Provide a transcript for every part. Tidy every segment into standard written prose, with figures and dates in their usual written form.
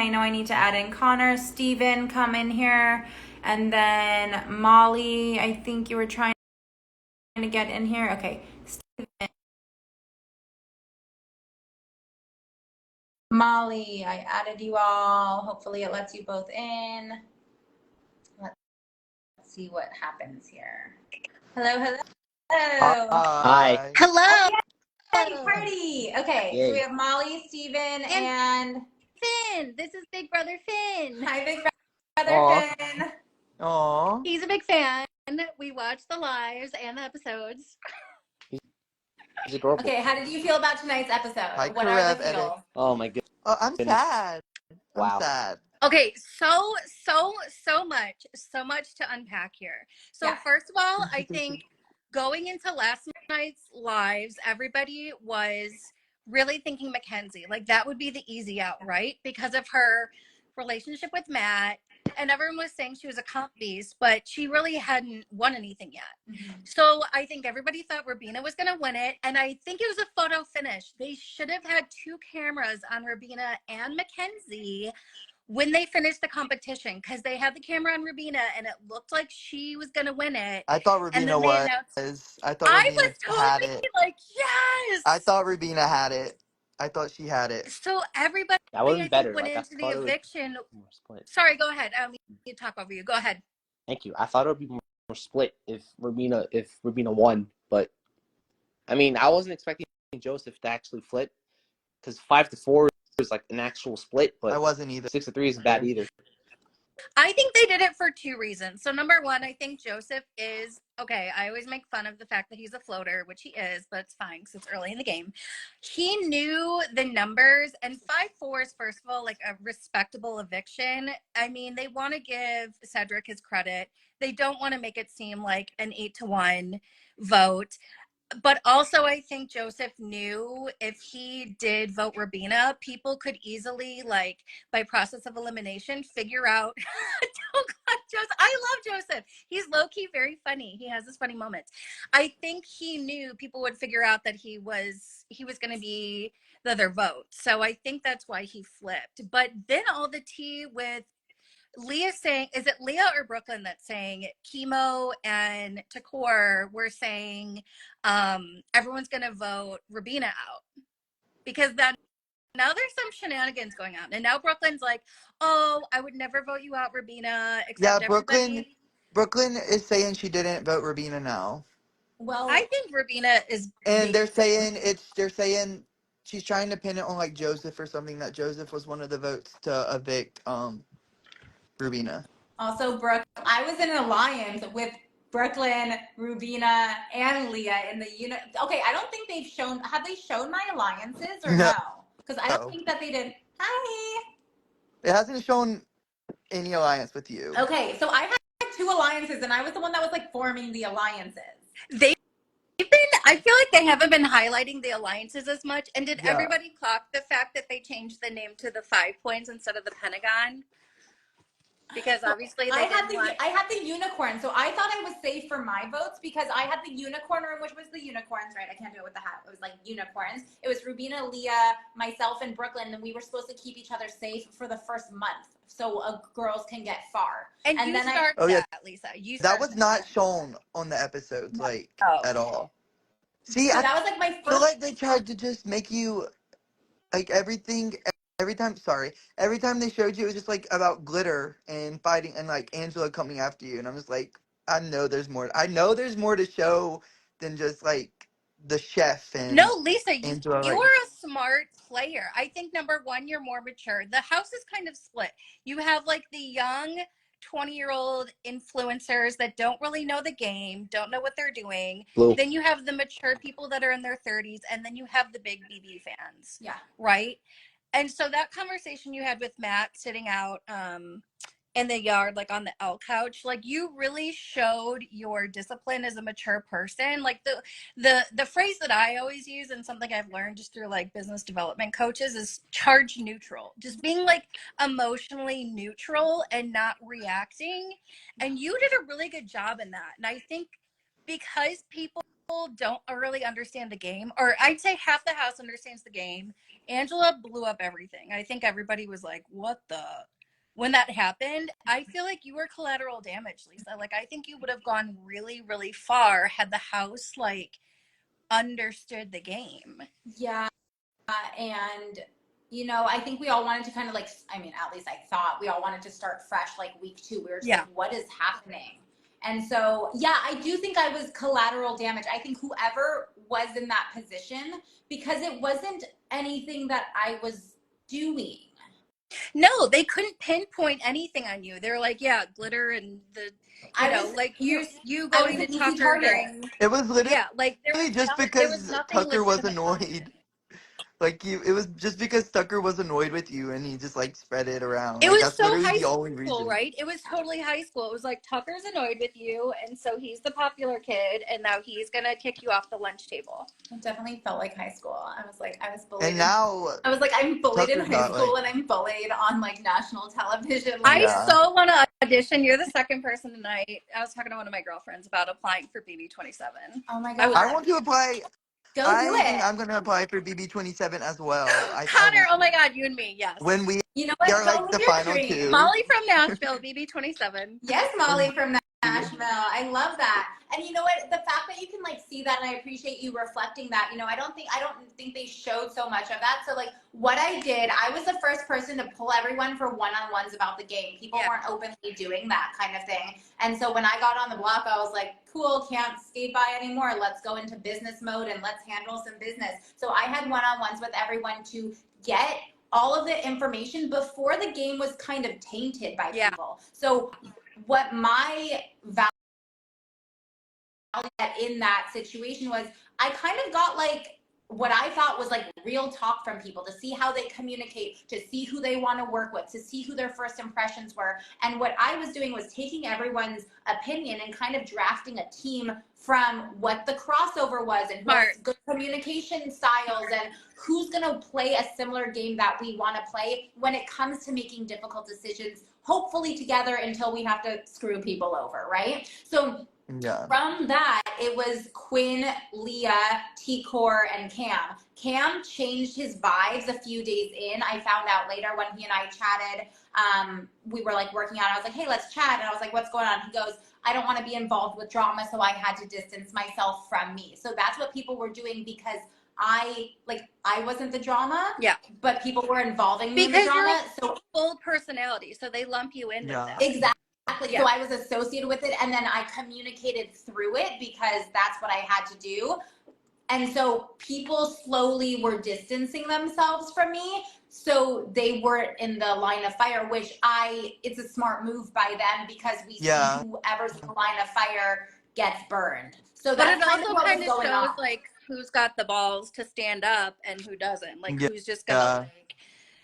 I know I need to add in Connor, Steven, come in here. And then Molly, I think you were trying to get in here. Okay, Steven. Molly, I added you all. Hopefully it lets you both in. Let's see what happens here. Hello, hello. Hi. Hello. Party. Okay, so we Yay. have Molly, Steven, and Finn. This is Big Brother Finn. hi, Big Brother Aw. Finn. Aw. He's a big fan. We watch the lives and the episodes. He's adorable. Okay, how did you feel about tonight's episode? Hi, What are the Karev, edit. feels? Oh my I'm goodness. sad. I'm Wow. sad. Okay, so much to unpack here. So Yeah. first of all, I think going into last night's lives, everybody was really thinking Mackenzie. Like that would be the easy out, right? Because of her relationship with Matt. And everyone was saying she was a comp beast, but she really hadn't won anything yet. Mm-hmm. So I think everybody thought Rabina was going to win it. And I think it was a photo finish. They should have had 2 cameras on Rabina and Mackenzie when they finished the competition, because they had the camera on Rubina and it looked like she was going to win it. I thought And Rubina then they announced, I thought I Rubina was had totally it. like, yes. I thought Rubina had it. I thought she had it. So everybody, That would I have been think, better. went Like I into the thought it would eviction. be more split. Sorry, go ahead. I don't mean to talk over you. Go ahead. Thank you. I thought it would be more split if Rubina won, but I mean I wasn't expecting Joseph to actually flip because 5-4 is like an actual split, but I wasn't either. 6-3 isn't bad either. I think they did it for 2 reasons. So number one, I think Joseph is okay. I always make fun of the fact that he's a floater, which he is, but it's fine because it's early in the game. He knew the numbers, and 5-4 is first of all like a respectable eviction. I mean, they want to give Cedric his credit. They don't want to make it seem like an 8-1 vote. But also, I think Joseph knew if he did vote Rabina, people could easily, like, by process of elimination, figure out. Don't call Joseph. I love Joseph. He's low key very funny. He has his funny moments. I think he knew people would figure out that he was going to be the other vote. So I think that's why he flipped. But then all the tea with Leah saying, is it Leah or Brooklyn that's saying Chemo and Takor were saying everyone's going to vote Rabina out? Because then now there's some shenanigans going on. And now Brooklyn's like, oh, I would never vote you out, Rabina, Yeah, except everybody. Brooklyn is saying she didn't vote Rubina now. Well, I think Rabina is And they're saying she's trying to pin it on like Joseph or something, that Joseph was one of the votes to evict Rubina. also Brooke, I was in an alliance with Brooklyn, Rubina, and Leah in the unit. Okay, I don't think have they shown my alliances or No. no? Because I don't think that they did. Hi. It hasn't shown any alliance with you. Okay, so I had 2 alliances and I was the one that was like forming the alliances. I feel like they haven't been highlighting the alliances as much. And did everybody clock the fact that they changed the name to the 5 points instead of the Pentagon? Because obviously I had the unicorn, so I thought I was safe for my votes because I had the unicorn room, which was the unicorns, right? I can't do it with the hat. It was like unicorns. It was Rubina, Leah, myself, and Brooklyn, and we were supposed to keep each other safe for the first month, so girls can get far. And you then started that, Lisa. That was not shown on the episodes, like at all. See, so that was like my I feel first. like they tried to just make you like everything. Every time they showed you, it was just like about glitter and fighting and like Angela coming after you, and I'm just like, I know there's more. I know there's more to show than just like the chef and No, Lisa, Angela. you Like, are a smart player. I think number one, you're more mature. The house is kind of split. You have like the young 20-year-old influencers that don't really know the game, don't know what they're doing. Blue. Then you have the mature people that are in their 30s, and then you have the big BB fans. Yeah. Right? And so that conversation you had with Matt sitting out in the yard, like on the L couch, like you really showed your discipline as a mature person. Like the phrase that I always use, and something I've learned just through like business development coaches, is charge neutral. Just being like emotionally neutral and not reacting. And you did a really good job in that. And I think because people don't really understand the game, or I'd say half the house understands the game. Angela blew up everything. I think everybody was like, what the? When that happened, I feel like you were collateral damage, Lisa. Like, I think you would have gone really, really far had the house, like, understood the game. Yeah. And, you know, I think we all wanted to kind of like, I mean, at least I thought we all wanted to start fresh like week 2. We were just like, what is happening? And so, yeah, I do think I was collateral damage. I think whoever was in that position, because it wasn't anything that I was doing. No, they couldn't pinpoint anything on you. They're like, yeah, glitter and the, you going to Tucker during. It was literally Yeah, like there was just nothing Tucker was legitimate. annoyed. Like it was just because Tucker was annoyed with you, and he just like spread it around. It Like was that's so literally high the only school, reason. right? It was totally high school. It was like Tucker's annoyed with you, and so he's the popular kid, and now he's gonna kick you off the lunch table. It definitely felt like high school. I was bullied. And now I was like, I'm bullied in Tucker's high not, school, like, and I'm bullied on like national television. Like, I so want to audition. You're the second person tonight. I was talking to one of my girlfriends about applying for BB27. oh my God. I want to apply. Go do I think it. I'm gonna apply for BB27 as well. Connor, oh my God, you and me, yes. When we You know what? are Go like the live your final dream. 2. Molly from Nashville, BB27. Yes, Molly from Nashville. I love that. And you know what? The fact that you can like see that, and I appreciate you reflecting that. You know, I don't think they showed so much of that. So like what I did, I was the first person to pull everyone for one-on-ones about the game. People weren't openly doing that kind of thing. And so when I got on the block, I was like, cool, can't skate by anymore. Let's go into business mode and let's handle some business. So I had one-on-ones with everyone to get all of the information before the game was kind of tainted by people. So what my value in that situation was, I kind of got like what I thought was like real talk from people, to see how they communicate, to see who they want to work with, to see who their first impressions were. And what I was doing was taking everyone's opinion and kind of drafting a team from what the crossover was, and who has good communication styles, and who's going to play a similar game that we want to play when it comes to making difficult decisions, hopefully together, until we have to screw people over, right? So from that, it was Quinn, Leah, T-Core, and Cam. Cam changed his vibes a few days in. I found out later when he and I chatted. We were like working out. I was like, hey, let's chat. And I was like, what's going on? He goes, I don't want to be involved with drama, so I had to distance myself from me. So that's what people were doing, because I wasn't the drama. Yeah. But people were involving me in the drama. So full personality. So they lump you into that. Exactly. Yeah. So I was associated with it, and then I communicated through it because that's what I had to do. And so people slowly were distancing themselves from me, so they weren't in the line of fire, which it's a smart move by them, because we see whoever's in the line of fire gets burned. So that's kind of what was going on. Like who's got the balls to stand up and who doesn't. Like who's just gonna like,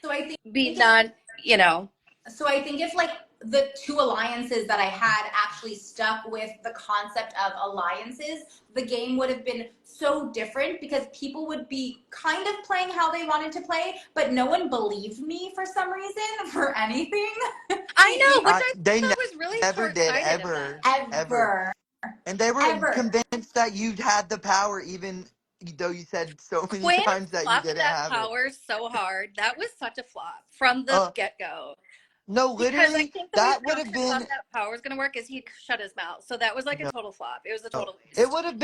so I think be not, you know. So I think if like the 2 alliances that I had actually stuck with the concept of alliances, the game would have been so different, because people would be kind of playing how they wanted to play, but no one believed me for some reason for anything. I know, which I thought was really never did, ever. And they were convinced that you had the power, even though you said so many times that you didn't have power so hard. That was such a flop from the get-go. No, literally, because I think that would have been that power was going to work is he shut his mouth. So that was like a total flop. It was a total waste. It would have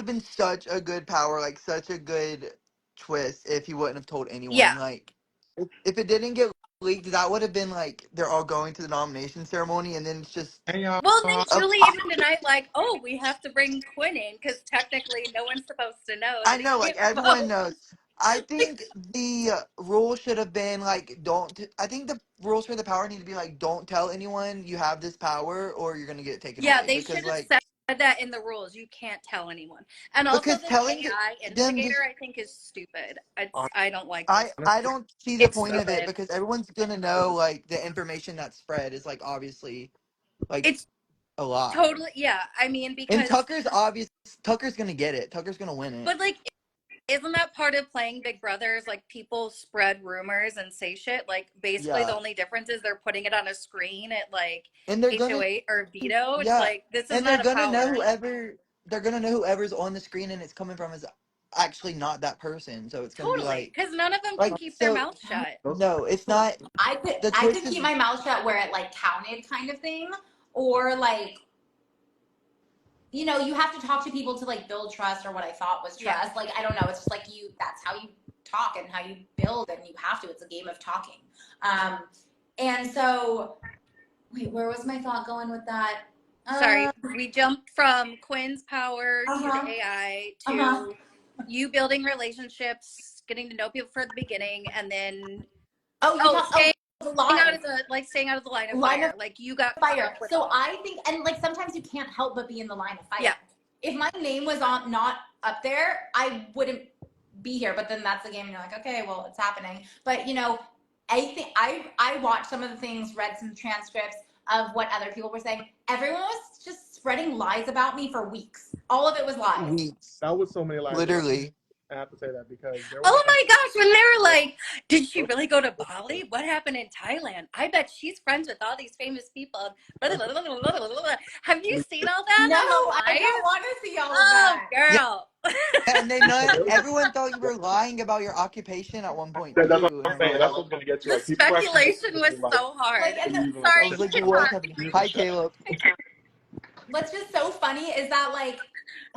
been such a good power, like such a good twist if he wouldn't have told anyone. Yeah. Like if it didn't get leaked, that would have been like they're all going to the nomination ceremony, and then it's just well, then Julie even tonight like, oh, we have to bring Quinn in because technically no one's supposed to know. I know, like everyone knows. I think the rule should have been like I think the rules for the power need to be like, don't tell anyone you have this power or you're gonna get taken away. Yeah, they should have said that in the rules. You can't tell anyone. And also the AI instigator I think is stupid. I don't like this. I don't see the point of it, because everyone's gonna know like the information that's spread is like obviously like it's a lot. Totally, yeah. I mean, because and Tucker's gonna get it. Tucker's gonna win it. But like isn't that part of playing Big Brothers? Like, people spread rumors and say shit. Like, basically, the Yeah, only difference is they're putting it on a screen at like and they're gonna, 808 or Veto. It's yeah, like, this is and they're not a gonna know power. whoever they're gonna know whoever's on the screen and it's coming from is actually not that person. So it's gonna be Totally, because none of them can like keep their so. mouth shut. No, it's not. The I twist could keep is my mouth shut where it like counted kind of thing, or like, you know, you have to talk to people to like build trust, or what I thought was Yeah. trust. Like, I don't know. It's just like that's how you talk and how you build, and you have to. It's a game of talking. And so, wait, where was my thought going with that? Sorry, we jumped from Quinn's power to Uh-huh. the AI to Uh-huh. you building relationships, getting to know people from the beginning, and then Staying out alive. of the staying out of the line of Line fire. of Like, you got fire. So I think, and like sometimes you can't help but be in the line of fire. Yeah. If my name was on not up there, I wouldn't be here. But then that's the game. And you're like, okay, well, it's happening. But you know, I think I watched some of the things, read some transcripts of what other people were saying. Everyone was just spreading lies about me for weeks. All of it was lies. weeks, That was so many lies. literally. I have to say that because there Oh was my gosh, when they were like, did she really go to Bali? What happened in Thailand? I bet she's friends with all these famous people. Have you seen all that? No, on the I live? don't want to see all of Oh, that. girl. And everyone thought you were lying about your occupation at one point that's too. what I'm saying. That's what's gonna get you. The Like, people were actually speculation was like, so hard. Like, and even, I Sorry, was you like, can what talk. happened? Hi, Caleb. What's just so funny is that like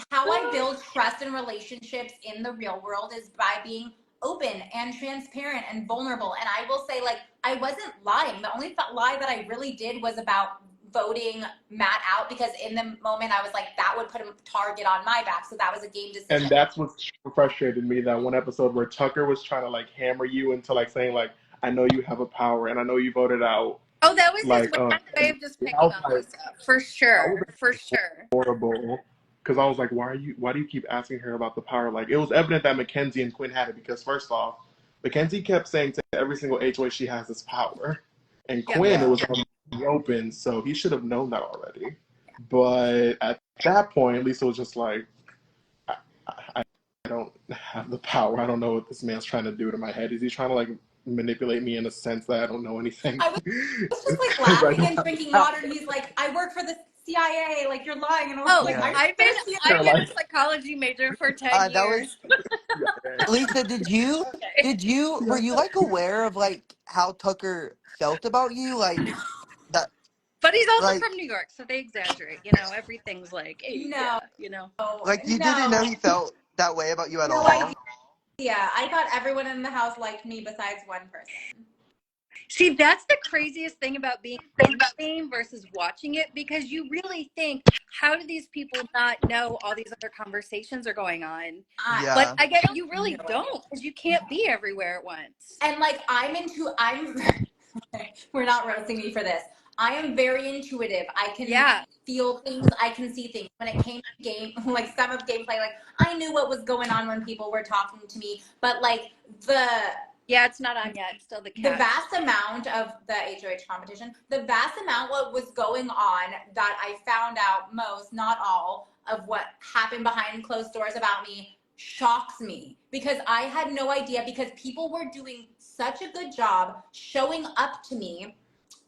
how I build trust in relationships in the real world is by being open and transparent and vulnerable. And I will say, like, I wasn't lying. The only lie that I really did was about voting Matt out, because in the moment I was like, that would put a target on my back. So that was a game decision. and that's what frustrated me. That one episode where Tucker was trying to like hammer you into like saying like, I know you have a power and I know you voted out. Oh, that was Like, his way of just picking I was on like, Lisa. For sure. For sure. horrible. Because I was like, why do you keep asking her about the power? Like, it was evident that Mackenzie and Quinn had it, because first off, Mackenzie kept saying to every single HOA she has this power, and Yeah. Quinn, it was open, so he should have known that already. But at that point, Lisa was just like, I don't have the power. I don't know what this man's trying to do to my head. Is he trying to like manipulate me in a sense that I don't know anything? I was just like laughing and drinking water, and he's like, I work for the CIA, like, you're lying. And I was like, yeah. I've I've been a psychology major for 10 That years. was Lisa. Were you like aware of like how Tucker felt about you, like that? But he's also Like, from New York, so they exaggerate. Everything's like, hey, No. yeah. like you didn't know he felt that way about you at No all. idea. Yeah, I thought everyone in the house liked me besides one person. See, that's the craziest thing about being in the game versus watching it, because you really think, how do these people not know all these other conversations are going on? Yeah. But I guess you really don't, because you can't be everywhere at once. And like we're not roasting me for this. I am very intuitive. I can feel things. I can see things. When it came to game, like some of gameplay, like I knew what was going on when people were talking to me. But like it's not on yet. It's still the vast amount of the HOH competition, the vast amount what was going on that I found out most, not all, of what happened behind closed doors about me shocks me, because I had no idea, because people were doing such a good job showing up to me,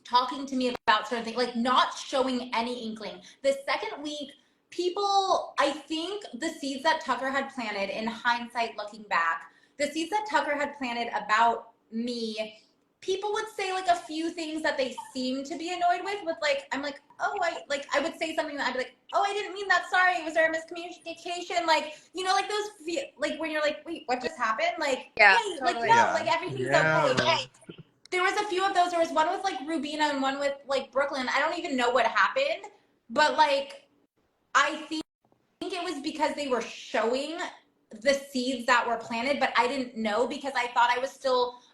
talking to me about certain things, like not showing any inkling. The second week, people, I think the seeds that Tucker had planted, in hindsight looking back, the seeds that Tucker had planted about me, people would say like a few things that they seemed to be annoyed with like, I'm like, oh, I would say something that I'd be like, oh, I didn't mean that, sorry, was there a miscommunication? Like, you know, like those, like when you're like, wait, what just happened? Like, hey, like, no, like everything's okay. There was a few of those. There was one with like Rubina and one with like Brooklyn. I don't even know what happened, but like, I think it was because they were showing the seeds that were planted, but I didn't know, because I thought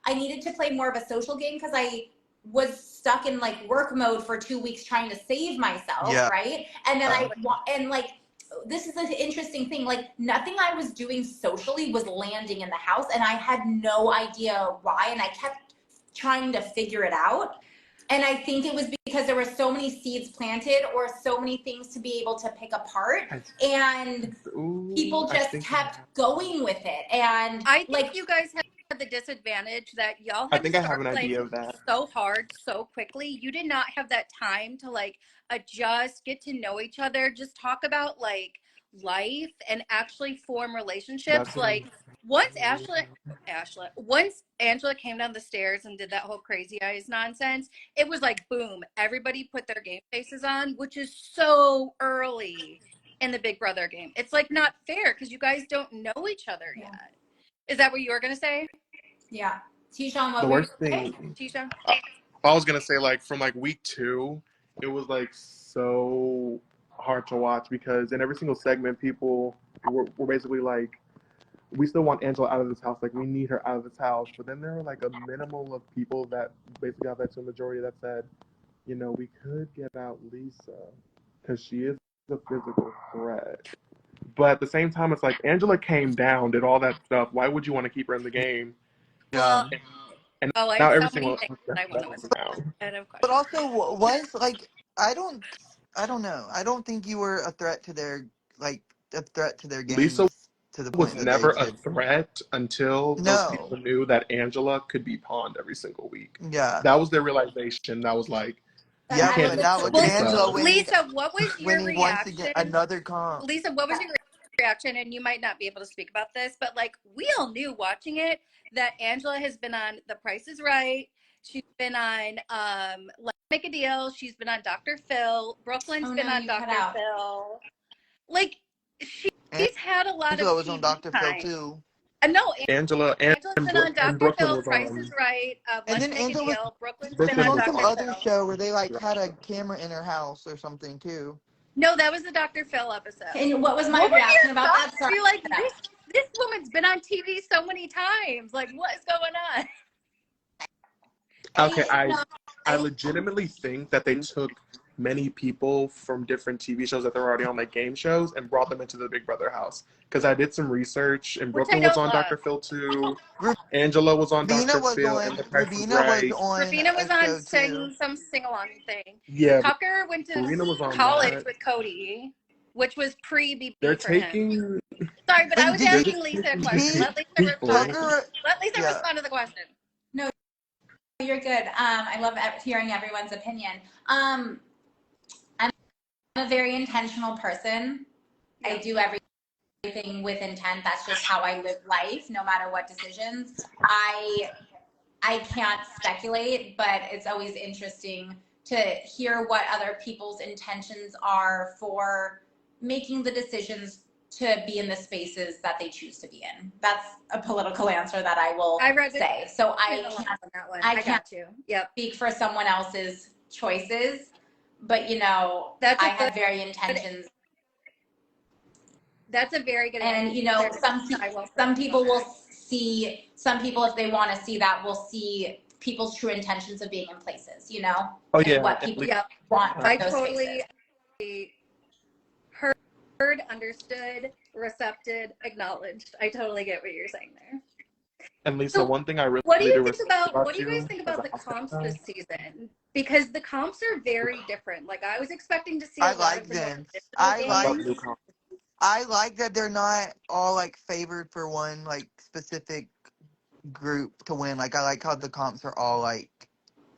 I needed to play more of a social game, because I was stuck in like work mode for 2 weeks trying to save myself, right? And then this is an interesting thing, like nothing I was doing socially was landing in the house, and I had no idea why, and I kept trying to figure it out. And I think it was because there were so many seeds planted or so many things to be able to pick apart, and people just kept going with it. And I think like you guys had the disadvantage that y'all I had to think I have start an playing idea of that. so hard so quickly. You did not have that time to like adjust, get to know each other, just talk about like life and actually form relationships. That's Like once once Angela came down the stairs and did that whole crazy eyes nonsense, it was like boom, everybody put their game faces on, which is so early in the Big Brother game. It's like not fair because you guys don't know each other yet. Is that what you were gonna say, yeah. Tisha, what the were worst you thing. Tisha? I was gonna say, like, from like week 2, it was like so hard to watch because in every single segment, people were basically like, we still want Angela out of this house. Like, we need her out of this house. But then there were like a minimal of people that basically got that to a majority that said, you know, we could get out Lisa because she is a physical threat. But at the same time, it's like Angela came down, did all that stuff. Why would you want to keep her in the game? Yeah. Well, And oh, I now have every so many single things that I want to whisper down. ahead of But questions. also, was like I don't know. I don't think you were a threat to their Lisa games to the was point that they never a said threat until those no. people knew that Angela could be pawned every single week. Yeah, That was their realization. That was like, that we yeah. I But was can't now put look at Well, Angela Lisa. Lisa, what was your winning once again reaction? another comp. Lisa, what was your reaction? And you might not be able to speak about this, but like we all knew watching it that Angela has been on The Price is Right. She's been on Let's Make a Deal. She's been on Dr. Phil. Brooklyn's Oh been no, on you cut Dr. out. Phil. Like she's had a lot of Angela was on TV Dr. Phil time. too, No, Angela Angela's been on and Dr. Brooklyn Phil. was Price is on. Right. and Let's then Make a Angela Deal. Brooklyn's she been was on Brooklyn on was some Dr. other Phil. show where they like had a camera in her house or something too. No, that was the Dr. Phil episode. And what was my What were reaction your about that? thoughts? Sorry. You're like, this woman's been on TV so many times. Like, what is going on? Okay, No, I legitimately think that they took many people from different TV shows that they were already on, like game shows, and brought them into the Big Brother house. Because I did some research, and Which I Brooklyn was don't on love. Dr. Phil too. Angela was on Dr. Phil, and The Price is Ravina was Right. on Ravina was a on show too. some sing-along thing. Yeah, Tucker went to Serena was on college that. with Cody, which was They're pre-BB for him. taking. Sorry, but I And was did They're you asking just Lisa a taking question. see Let Lisa people. respond. Tucker? Let Lisa Yeah. respond to the question. you're good. I love hearing everyone's opinion. I'm a very intentional person. I do everything with intent. That's just how I live life, no matter what decisions. I can't speculate, but it's always interesting to hear what other people's intentions are for making the decisions to be in the spaces that they choose to be in. That's a political answer that I will say. So I can't got you. Yep. speak for someone else's choices, but you know, That's I have very intentions. That's a very good And you know, some people will see, some people, if they want to see that, will see people's true intentions of being in places, you know, Oh and yeah, what people Yep. want from I those totally spaces. heard, understood, recepted, acknowledged. I totally get what you're saying there. And Lisa, So one thing I really what do you do think respect about what do you guys you think as about a the house comps guy. this season? Because the comps are very different. Like I was expecting to see I a lot like of the more them. traditional I love games. new comp. I like that they're not all like favored for one like specific group to win. Like I like how the comps are all like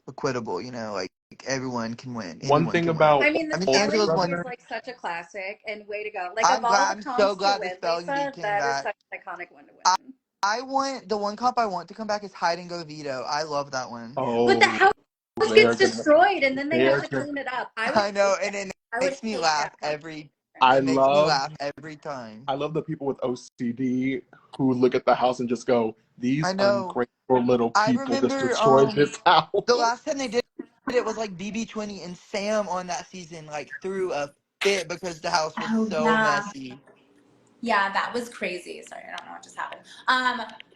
equitable, you know, like everyone can win. One Anyone thing can win. about I mean, the I mean old spelling Angela's bee one is brother, like such a classic and way to go. Like of all the I'm so comps to glad the win, spelling bee Lisa, came that is back. such an iconic one to I, win. I want the one comp I want to come back is hide and go veto. I love that one. But the oh, house they are gets gonna, destroyed and then they they have are to gonna. clean it up. I would I know, hate and that. it I would makes me hate laugh that part. it makes me laugh every time. I love the people with OCD who look at the house and just go, "These I know. ungrateful little I people just remember destroyed this house." the last time they did it was like BB20 and Sam on that season like threw a fit because the house was Oh so yeah. messy. Yeah, that was crazy. Sorry, I don't know what just happened.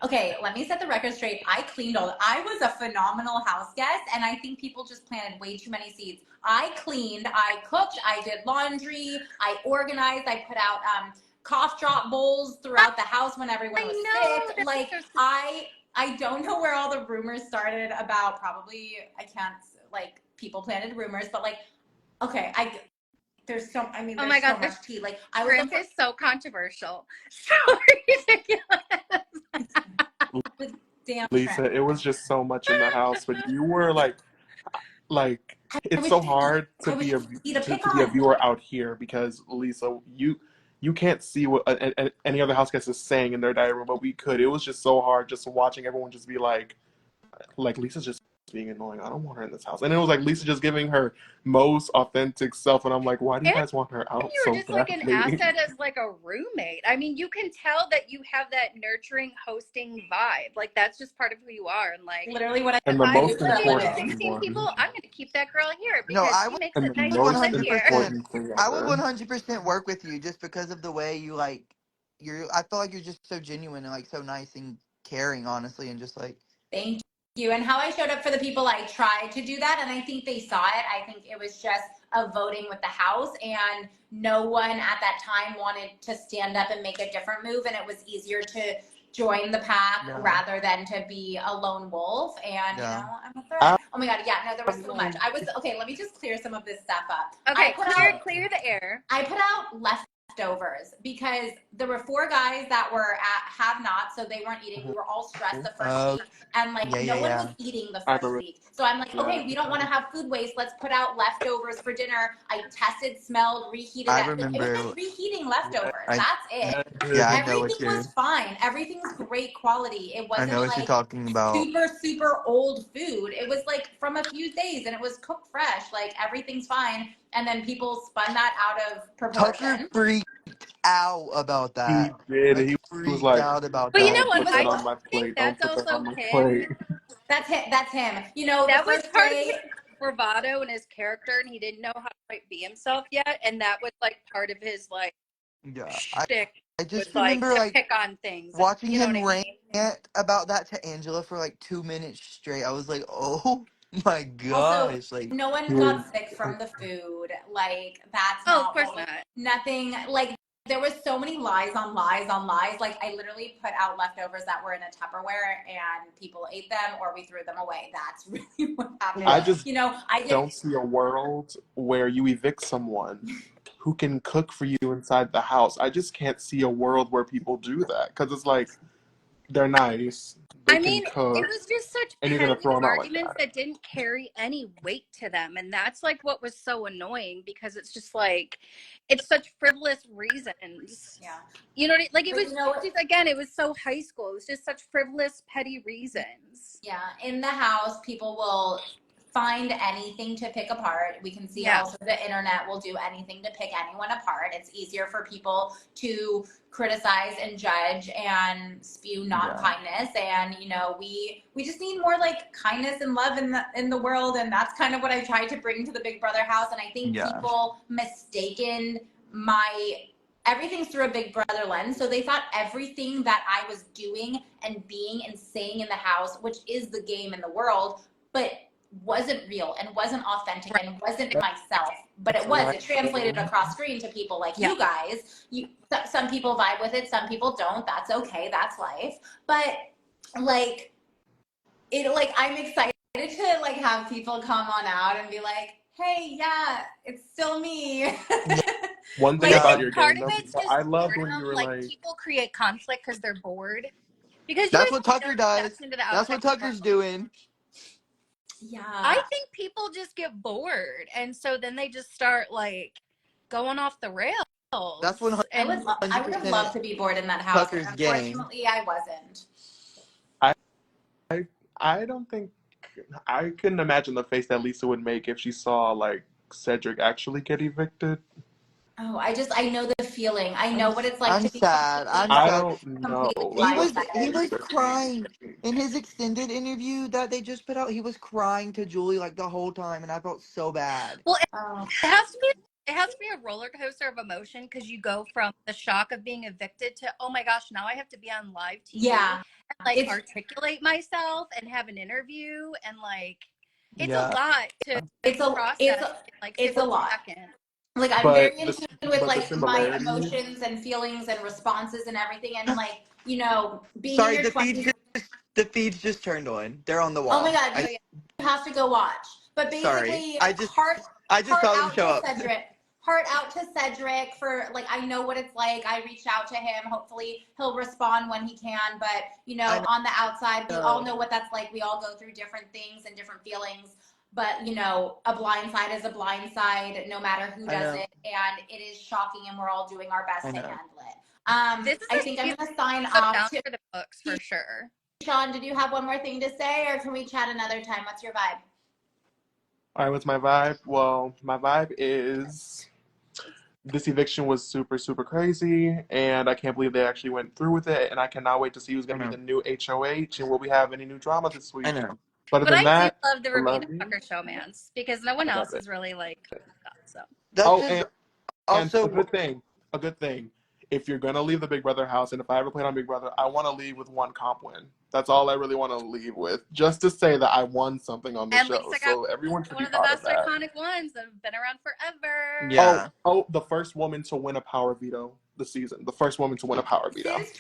Okay, let me set the record straight. I cleaned I was a phenomenal house guest, and I think people just planted way too many seeds. I cleaned, I cooked, I did laundry, I organized, I put out cough drop bowls throughout the house when everyone was sick. Like I don't know where all the rumors started about. Probably I can't like people planted rumors, but like okay, there's so I mean Oh there's my God, so much tea. Like I was Shrimp is so controversial. So ridiculous. the damn Lisa, shrimp. it was just so much in the house, but you were like I it's was so hard I was easy to pick to be a on. viewer out here because Lisa, you can't see what any other house guest is saying in their diary room, but we could. It was just so hard just watching everyone just be like Lisa's just being annoying. I don't want her in this house. And it was like Lisa just giving her most authentic self, and I'm like, why do you And guys want her out you were so just like an badly? asset as like a roommate. I mean, you can tell that you have that nurturing hosting vibe. Like that's just part of who you are. And like Literally what I And if the I'm most living with important 16 one, people, I'm gonna keep that girl here No, because I she would makes and it the nice would to most live here. 100%. important thing I would ever. 100% work with you just because of the way you like. I feel like you're just so genuine and like so nice and caring, honestly, and just like. thank you. And how I showed up for the people, I tried to do that, and I think they saw it. I think it was just a voting with the house, and no one at that time wanted to stand up and make a different move, and it was easier to join the pack Yeah. rather than to be a lone wolf. And Yeah. I'm a threat. Oh my God, yeah, no, there was so much. I was okay. Let me just clear some of this stuff up. Okay, clear the air. I put out leftovers because there were 4 guys that were at have not, so they weren't eating. We were all stressed the first week, and like Yeah, no yeah, one yeah. was eating the I first remember week. So I'm like, okay, that. we don't want to have food waste. Let's put out leftovers for dinner. I tested, smelled, reheated. I It was remember. just reheating leftovers. I That's it. Yeah, I Yes. know what Everything you're. was fine. Everything's great quality. It I wasn't know what you're like talking about. super old food. It was like from a few days and it was cooked fresh. Like everything's fine. And then people spun that out of Tucker proportion. freaked out about He that. did. Like He was freaked like, out about But you know "Don't that. what? It put was that I on my think plate. Don't that's put that also on my him. plate." that's him. That's him. You know, That the was first part of day. his bravado and his character, and he didn't know how to quite be himself yet. And that was like part of his like Yeah, shtick I was just like remember to like pick on things, and watching you know what him I rant mean? about that to Angela for like 2 minutes straight. I was like, oh my Also, gosh, like no He one was, got sick from the food. Like that's Oh, of not course what was, not. nothing like there was so many lies on lies on lies. Like I literally put out leftovers that were in a Tupperware and people ate them or we threw them away. That's really what happened. I yeah, just You know, I did don't see a world where you evict someone who can cook for you inside the house. I just can't see a world where people do that because it's like they're nice, they I can mean, it cook, was just such and you're gonna petty throw them out like arguments that. that didn't carry any weight to them. And that's like what was so annoying because it's just like, it's such frivolous reasons. yeah. You know, what I, like it But was you know, just, again, it was so high school. It was just such frivolous, petty reasons. yeah, in the house, people will find anything to pick apart. We can see Yeah. also the internet will do anything to pick anyone apart. It's easier for people to criticize and judge and spew non-kindness. And you know, we just need more like kindness and love in the world. And that's kind of what I tried to bring to the Big Brother house. And I think yeah, people mistaken my everything's through a Big Brother lens. So they thought everything that I was doing and being and saying in the house, which is the game in the world, but wasn't real and wasn't authentic and wasn't myself. But it was. It translated across screen to people like you guys. Some people vibe with it, some people don't. That's okay. That's life. But like I'm excited to like have people come on out and be like, hey, yeah, it's still me. One thing Like, about your part game, of though, it's Lisa, just I loved when boredom. you were Like, like, people create conflict because they're bored. Because you that's guys what don't know Tucker does. steps into the That's outside what Tucker's world. doing. Yeah. I think people just get bored, and so then they just start like going off the rails. That's 100%. I would have loved to be bored in that house, but Tucker's game. unfortunately I wasn't. I don't think I couldn't imagine the face that Lisa would make if she saw like Cedric actually get evicted. Oh, I know the feeling. I know what it's like I'm to be sad. I'm I sad. don't know. completely Like, what He blindsided. was Cedric crying think? in his extended interview that they just put out. He was crying to Julie like the whole time, and I felt so bad. Well, Oh, it has to be. It has to be a roller coaster of emotion because you go from the shock of being evicted to, oh my gosh, now I have to be on live TV yeah. and like It's articulate myself and have an interview and like it's a Yeah. lot to it's a process it's in a, like it's 50 a lot. seconds. Like I'm But very in tune with but the like my similarities. emotions and feelings and responses and everything and like, you know, being in Sorry, your the feed 20s. The feeds just turned on. They're on the wall. Oh my God, Oh, you yeah. have to go watch. But Sorry. basically, I just heart saw them out show to up. Cedric. Heart out to Cedric for like I know what it's like. I reached out to him. Hopefully he'll respond when he can. But you know, on the outside, we all know what that's like. We all go through different things and different feelings. But you know, a blind side is a blind side, no matter who does it, and it is shocking, and we're all doing our best to handle it. This is I think I'm gonna sign so down off. for the books for sure. Sean, did you have one more thing to say, or can we chat another time? What's your vibe? All right, what's my vibe? Well, my vibe is this eviction was super, super crazy, and I can't believe they actually went through with it, and I cannot wait to see who's going to be the new HOH, and will we have any new drama this week? I know. But other But than I that, do love the I love Ravina you. Tucker showmance because no one I else love it. is really like that. So That's Oh, just and also a good thing. If you're gonna leave the Big Brother house, and if I ever played on Big Brother, I want to leave with one comp win. That's all I really want to leave with, just to say that I won something on the at show. least I got So everyone should one be of the proud of best that. iconic ones that have been around forever. Yeah. Oh, the first woman to win a power veto this season. The first woman to win a power veto. Since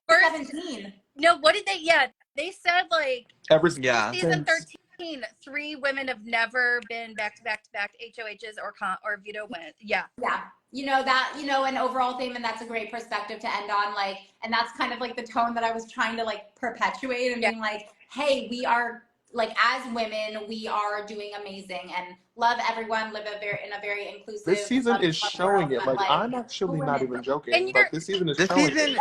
First, 2017. no, what did they? Yeah, they said like Ever Yeah. season since 13, 3 women have never been back to back to back HOHs or veto win. Yeah. Yeah. You know, that, you know, an overall theme, and that's a great perspective to end on. Like, and that's kind of like the tone that I was trying to like perpetuate and being like, hey, we are like, as women, we are doing amazing and love everyone, live in a very inclusive, this season is love showing world, it. but, Like, like, I'm actually not women. even joking. And Like, this season is This showing season it.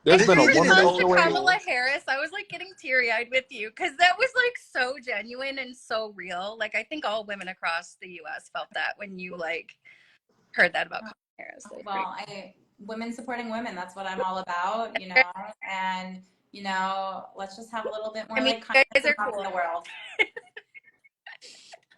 There's And been your a woman response to HOH. Kamala Harris, I was like getting teary eyed with you because that was like so genuine and so real. Like I think all women across the U.S. felt that when you like heard that about Kamala Harris. Well, women supporting women, that's what I'm all about, you know, and, you know, let's just have a little bit more I mean, like you kindness guys and are love cool. in the world.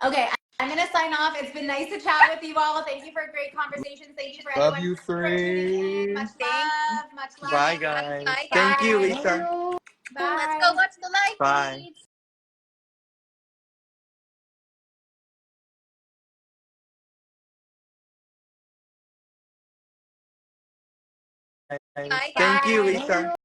Okay, I'm going to sign off. It's been nice to chat with you all. Thank you for a great conversation. Thank you for Love everyone you for tuning in. three. Much Thank love. Much love. Bye, guys. Bye, Thank you, guys. Lisa. Bye. Let's go watch the live Bye. feeds. Bye, Thank you, guys. Lisa.